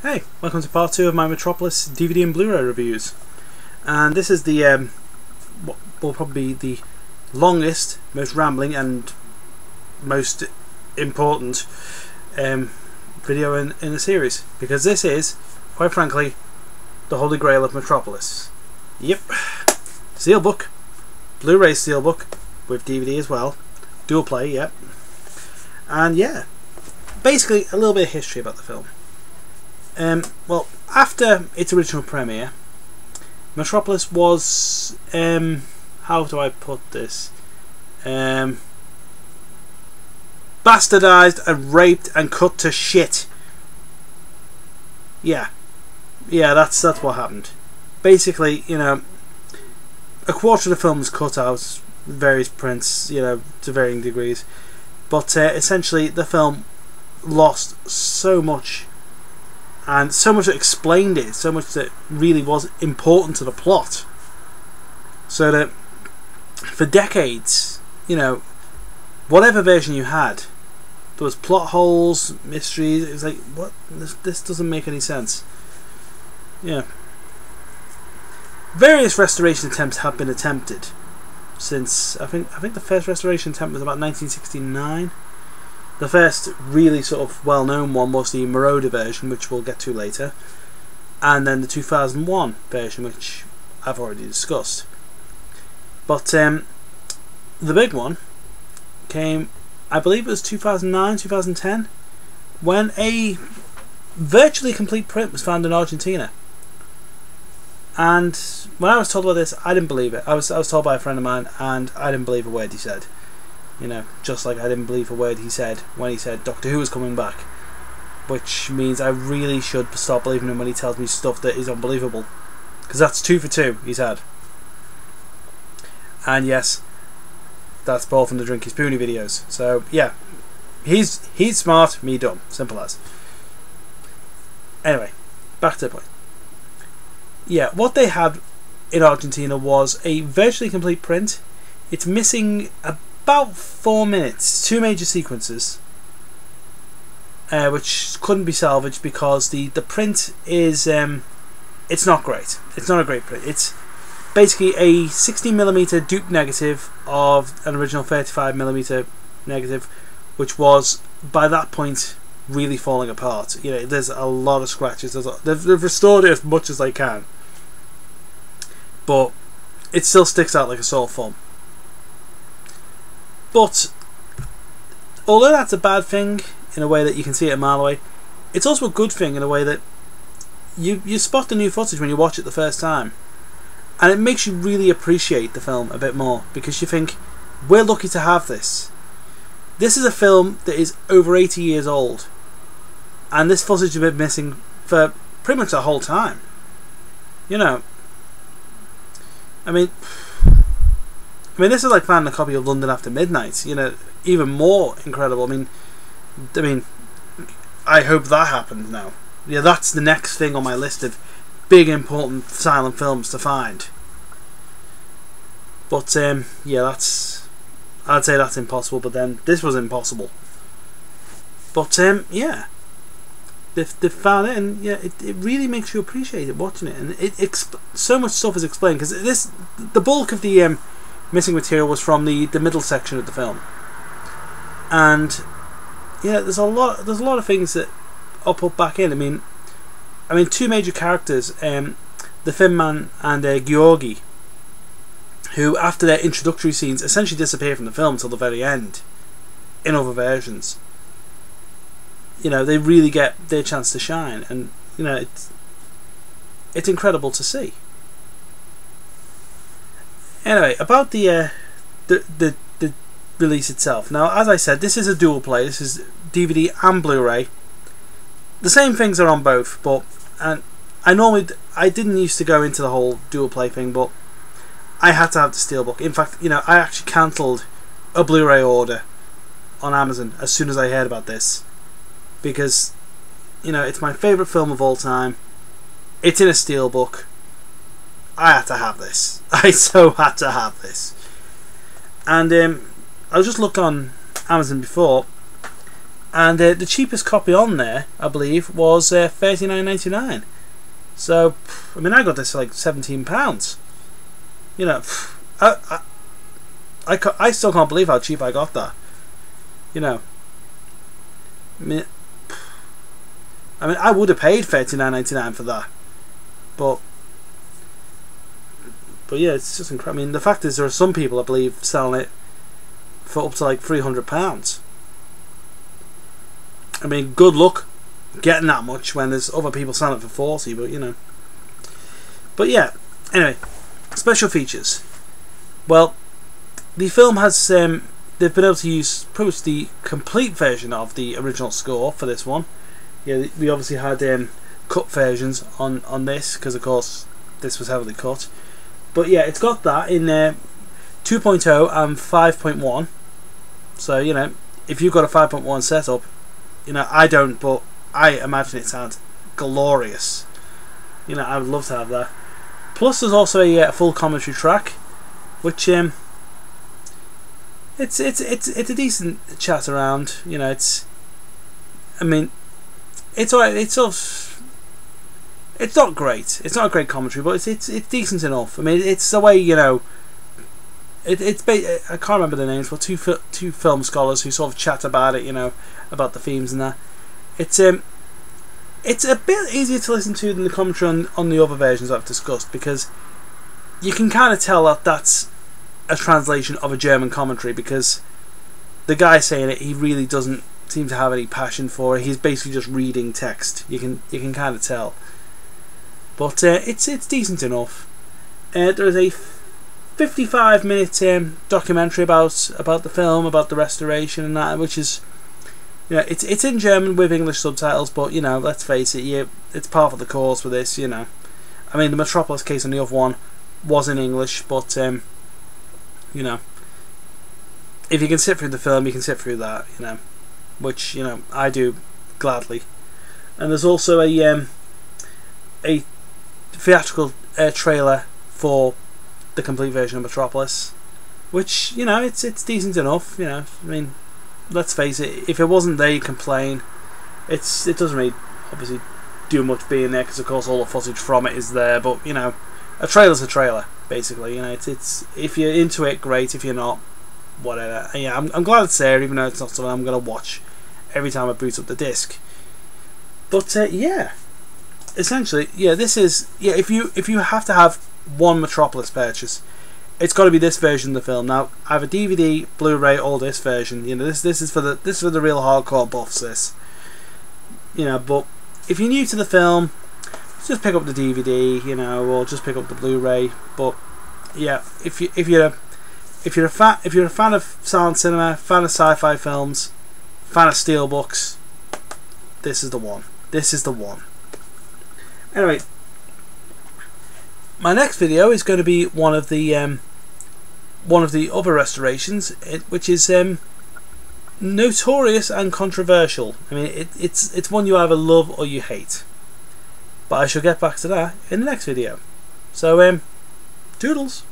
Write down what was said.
Hey, welcome to part 2 of my Metropolis DVD and Blu-ray reviews. And this is the what will probably be the longest, most rambling and most important video in the series, because this is, quite frankly, the holy grail of Metropolis. Yep, steelbook, Blu-ray steelbook with DVD as well, dual play, yep. And yeah, basically a little bit of history about the film. Well, after its original premiere, Metropolis was, how do I put this, bastardized and raped and cut to shit. Yeah, that's what happened. Basically, you know, a quarter of the film was cut out, various prints, you know, to varying degrees, but essentially the film lost so much. And so much that explained it, so much that really was important to the plot. So that for decades, you know, whatever version you had, there was plot holes, mysteries. It was like, what? This doesn't make any sense. Yeah. Various restoration attempts have been attempted since I think the first restoration attempt was about 1969. The first really sort of well-known one was the Marauder version, which we'll get to later, and then the 2001 version, which I've already discussed. But the big one came, I believe it was 2009, 2010, when a virtually complete print was found in Argentina. And when I was told about this, I didn't believe it. I was told by a friend of mine, and I didn't believe a word he said. You know, just like I didn't believe a word he said when he said Doctor Who was coming back. Which means I really should stop believing him when he tells me stuff that is unbelievable. Because that's 2 for 2 he's had. And yes, that's Paul from the Drinky Spoony videos. So yeah, he's smart, me dumb. Simple as. Anyway, back to the point. Yeah, what they had in Argentina was a virtually complete print. It's missing about 4 minutes, 2 major sequences, which couldn't be salvaged because the print is it's not great. It's not a great print. It's basically a 60mm dupe negative of an original 35mm negative, which was by that point really falling apart. You know, there's a lot of scratches. They've restored it as much as they can, but it still sticks out like a sore thumb. But although that's a bad thing in a way that you can see it a mile away, it's also a good thing in a way that you spot the new footage when you watch it the first time, and it makes you really appreciate the film a bit more, because you think, we're lucky to have this. This is a film that is over 80 years old, and this footage has been missing for pretty much the whole time. You know, I mean, this is like finding a copy of London After Midnight. You know, even more incredible. I mean, I hope that happens now. Yeah, that's the next thing on my list of big important silent films to find. But yeah, I'd say that's impossible. But then this was impossible. But yeah, they've found it, and yeah, it really makes you appreciate it watching it, and so much stuff is explained, because the bulk of the missing material was from the middle section of the film, and yeah, there's a lot of things that are put back in. I mean, 2 major characters, the Thin Man and Georgi, who after their introductory scenes essentially disappear from the film till the very end in other versions. You know, they really get their chance to shine, and you know, it's incredible to see. Anyway, about the release itself. Now, as I said, this is a dual play. This is DVD and Blu-ray. The same things are on both, but I didn't used to go into the whole dual play thing, but I had to have the steelbook. In fact, you know, I actually cancelled a Blu-ray order on Amazon as soon as I heard about this, because you know, it's my favourite film of all time. It's in a steelbook. I had to have this. I so had to have this. And I just looked on Amazon before, and the cheapest copy on there, I believe, was £39.99. So, I mean, I got this for like £17. You know, I still can't believe how cheap I got that. You know, I mean, I would have paid £39.99 for that, but yeah, it's just incredible. I mean, the fact is, there are some people, I believe, selling it for up to like £300. I mean, good luck getting that much when there's other people selling it for 40. But you know, but yeah. Anyway, special features. Well, the film has they've been able to use pretty much the complete version of the original score for this one. Yeah, we obviously had cut versions on this because, of course, this was heavily cut. But yeah, it's got that in 2.0 and 5.1. So, you know, if you've got a 5.1 setup, you know, I don't, but I imagine it sounds glorious. You know, I would love to have that. Plus, there's also a full commentary track, which it's a decent chat around. You know, I mean, it's alright. It's sort of. It's not great. It's not a great commentary, but it's decent enough. I mean, it's the way, you know. I can't remember the names, but two film scholars who sort of chat about it. You know, about the themes and that. It's a bit easier to listen to than the commentary on the other versions I've discussed, because you can kind of tell that that's a translation of a German commentary, because the guy saying it, he really doesn't seem to have any passion for it. He's basically just reading text. You can kind of tell. But it's decent enough. There is a 55-minute documentary about the film, about the restoration and that, which is, you know, it's in German with English subtitles, but you know, let's face it, it's part of the course for this. You know, I mean, the Metropolis case on the other one was in English, but you know, if you can sit through the film, you can sit through that. You know, which, you know, I do gladly. And there's also a theatrical trailer for the complete version of Metropolis, which, you know, it's decent enough. You know, I mean, let's face it, if it wasn't there, you'd complain. It doesn't really obviously do much being there, because of course all the footage from it is there. But you know, a trailer's a trailer, basically. You know, it's if you're into it, great. If you're not, whatever. And yeah, I'm glad it's there, even though it's not something I'm gonna watch every time I boot up the disc. But yeah, essentially, yeah, this is, yeah. If you have to have one Metropolis purchase, it's got to be this version of the film. Now, I have a DVD, Blu-ray, or this version. You know, this is for the real hardcore buffs. This, you know. But if you're new to the film, just pick up the DVD, you know, or just pick up the Blu-ray. But yeah, if you're a fan of silent cinema, fan of sci-fi films, fan of steelbooks, this is the one. This is the one. Anyway, my next video is going to be one of the other restorations, which is notorious and controversial. I mean, it's one you either love or you hate. But I shall get back to that in the next video. So, toodles.